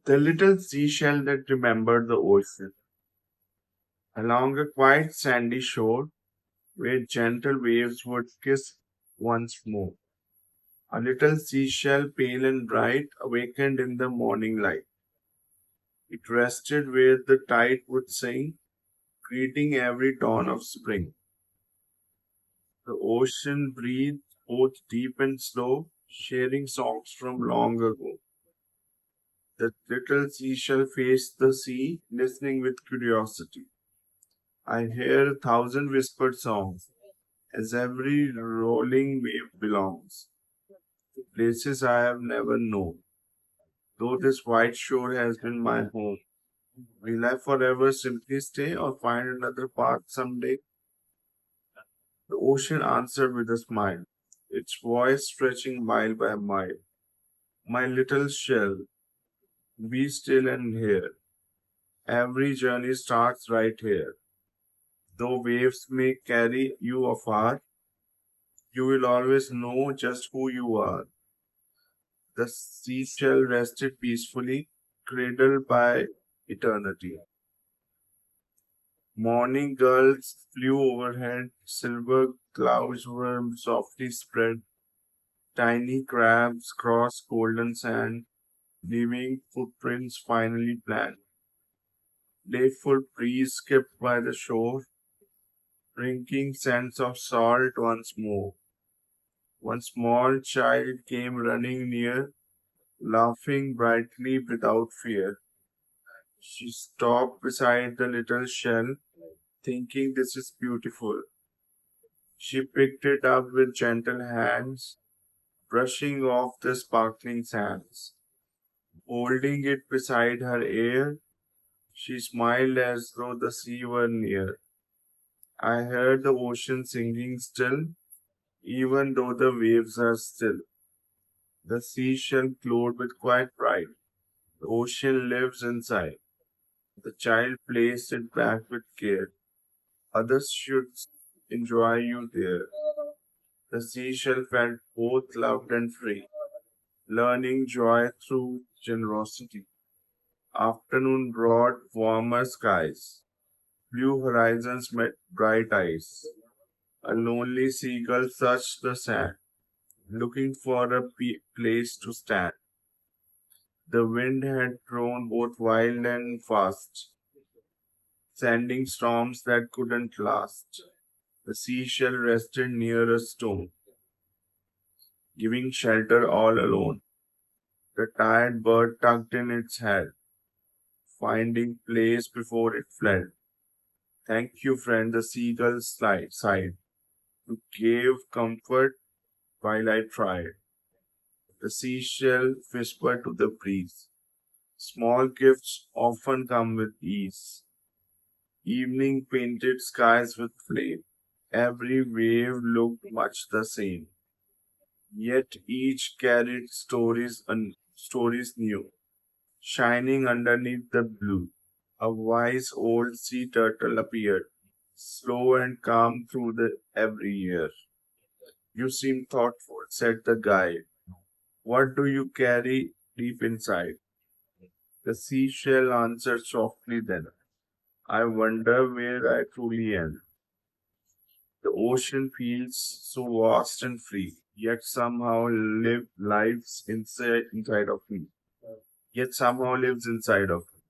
The little seashell that remembered the ocean. Along a quiet sandy shore where gentle waves would kiss once more. A little seashell, pale and bright, awakened in the morning light. It rested where the tide would sing, greeting every dawn of spring. The ocean breathed both deep and slow, sharing songs from long ago. The little seashell faced the sea, listening with curiosity. I hear 1,000 whispered songs, as every rolling wave belongs to places I have never known. Though this white shore has been my home, will I forever simply stay or find another path someday? The ocean answered with a smile, its voice stretching mile by mile. My little shell, be still and hear. Every journey starts right here. Though waves may carry you afar, you will always know just who you are. The seashell rested peacefully, cradled by eternity. Morning gulls flew overhead, silver clouds were softly spread, tiny crabs crossed golden sand, leaving footprints finally planned. Playful breeze skipped by the shore, bringing scents of salt once more. One small child came running near, laughing brightly without fear. She stopped beside the little shell, thinking this is beautiful. She picked it up with gentle hands, brushing off the sparkling sands. Holding it beside her ear, she smiled as though the sea were near. I heard the ocean singing still, even though the waves are still. The seashell glowed with quiet pride. The ocean lives inside. The child placed it back with care. Others should enjoy you there. The seashell felt both loved and free, learning joy through generosity. Afternoon brought warmer skies. Blue horizons met bright eyes. A lonely seagull searched the sand, looking for a place to stand. The wind had grown both wild and fast, sending storms that couldn't last. The seashell rested near a stone, giving shelter all alone. The tired bird tucked in its head, finding place before it fled. Thank you, friend, the seagull sighed. You gave comfort while I tried. The seashell whispered to the breeze. Small gifts often come with ease. Evening painted skies with flame. Every wave looked much the same. Yet each carried stories new, shining underneath the blue. A wise old sea turtle appeared, slow and calm through the every year. You seem thoughtful, said the guide. What do you carry deep inside? The seashell answered softly then. I wonder where I truly am. The ocean feels so vast and free, yet somehow inside of me. Yet somehow lives inside of me.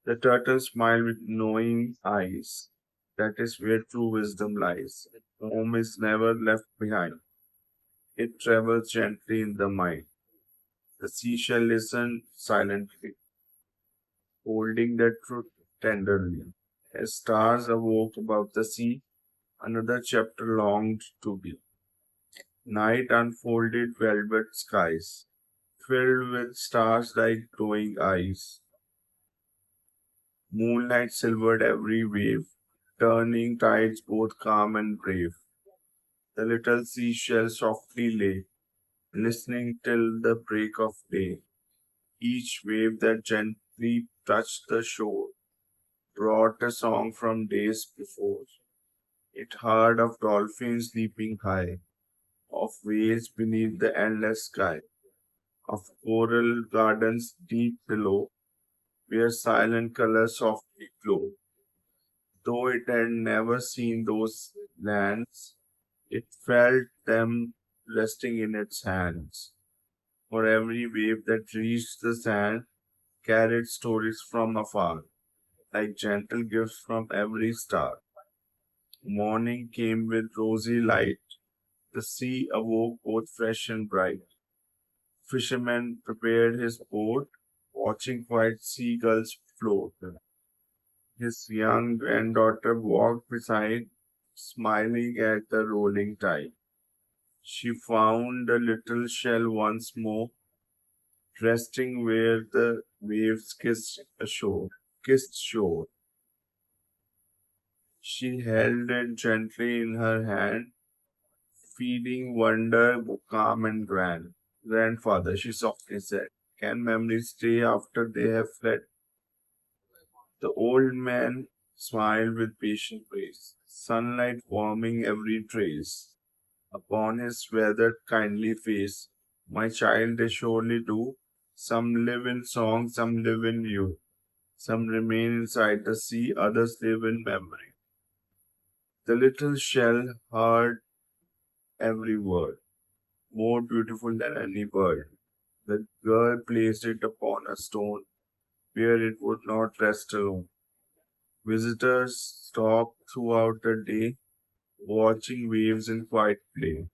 The turtle smiled with knowing eyes. That is where true wisdom lies. Home is never left behind. It travels gently in the mind. The seashell listened silently, holding the truth tenderly. As stars awoke above the sea, another chapter longed to be. Night unfolded velvet skies, filled with stars like glowing eyes. Moonlight silvered every wave, turning tides both calm and brave. The little seashell softly lay, listening till the break of day. Each wave that gently touched the shore brought a song from days before. It heard of dolphins leaping high, of whales beneath the endless sky, of coral gardens deep below, where silent colors softly glow. Though it had never seen those lands, it felt them resting in its hands. For every wave that reached the sand carried stories from afar, like gentle gifts from every star. Morning came with rosy light. The sea awoke both fresh and bright. Fisherman prepared his boat, watching white seagulls float. His young granddaughter walked beside, smiling at the rolling tide. She found the little shell once more, resting where the waves kissed shore. She held it gently in her hand, feeling wonder calm and grand. Grandfather, she softly said, can memories stay after they have fled? The old man smiled with patient grace, sunlight warming every trace upon his weathered, kindly face. My child, they surely do. Some live in song, some live in youth. Some remain inside the sea, others live in memory. The little shell heard every word, more beautiful than any bird. The girl placed it upon a stone where it would not rest alone. Visitors stopped throughout the day, watching waves in quiet play.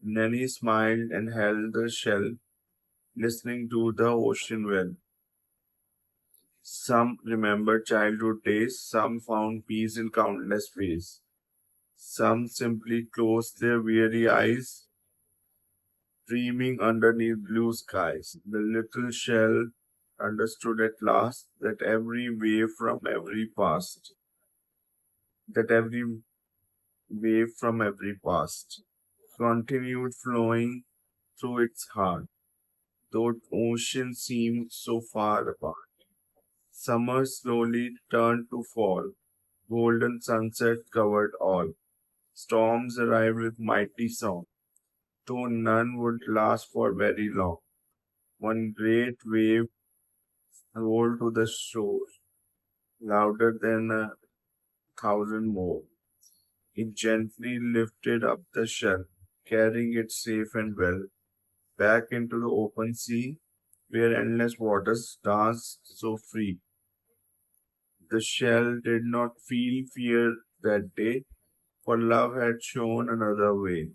Nanny smiled and held the shell, listening to the ocean well. Some remembered childhood days, some found peace in countless ways. Some simply closed their weary eyes, dreaming underneath blue skies. The little shell understood at last that every wave from every past continued flowing through its heart, though ocean seemed so far apart. Summer slowly turned to fall, golden sunset covered all. Storms arrived with mighty song, though none would last for very long. One great wave rolled to the shore, louder than a thousand more. It gently lifted up the shell, carrying it safe and well back into the open sea, where endless waters danced so free. The shell did not feel fear that day, for love had shown another way.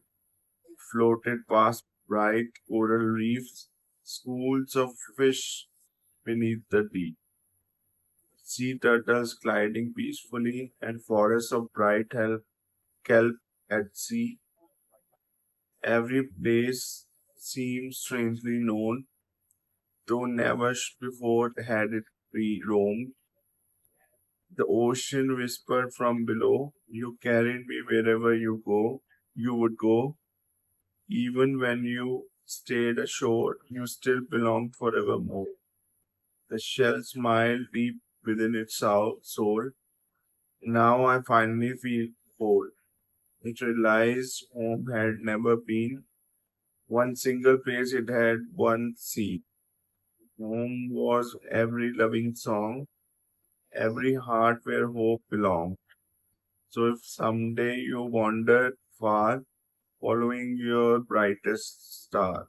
Floated past bright coral reefs, schools of fish beneath the deep, sea turtles gliding peacefully, and forests of kelp at sea. Every place seemed strangely known, though never before had it be roamed. The ocean whispered from below, you carried me wherever you would go. Even when you stayed ashore, you still belonged forevermore. The shell smiled deep within its soul. Now I finally feel whole. It realized home had never been one single place, it had one sea. Home was every loving song, every heart where hope belonged. So if someday you wander far, following your brightest star,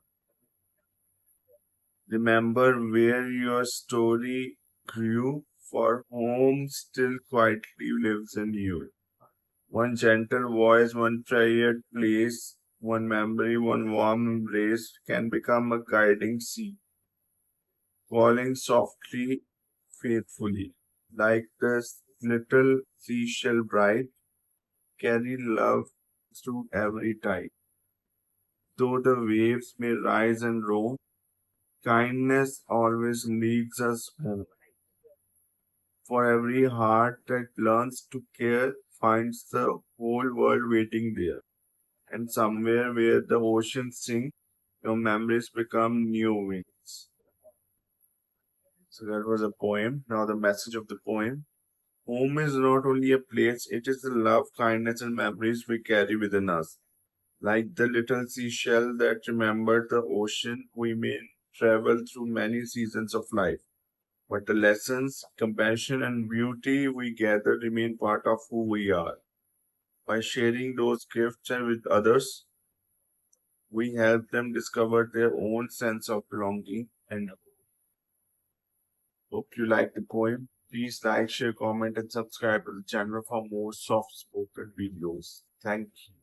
remember where your story grew, for home still quietly lives in you. One gentle voice, one treasured place, one memory, one warm embrace can become a guiding sea, calling softly, faithfully, like this little seashell bright, carry love through every tide. Though the waves may rise and roll, kindness always leads us home. For every heart that learns to care finds the whole world waiting there. And somewhere where the oceans sing, your memories become new wings. So that was a poem. Now the message of the poem. Home is not only a place, it is the love, kindness, and memories we carry within us. Like the little seashell that remembered the ocean, we may travel through many seasons of life. But the lessons, compassion, and beauty we gather remain part of who we are. By sharing those gifts with others, we help them discover their own sense of belonging. And hope you like the poem. Please like, share, comment, and subscribe to the channel for more soft spoken videos. Thank you.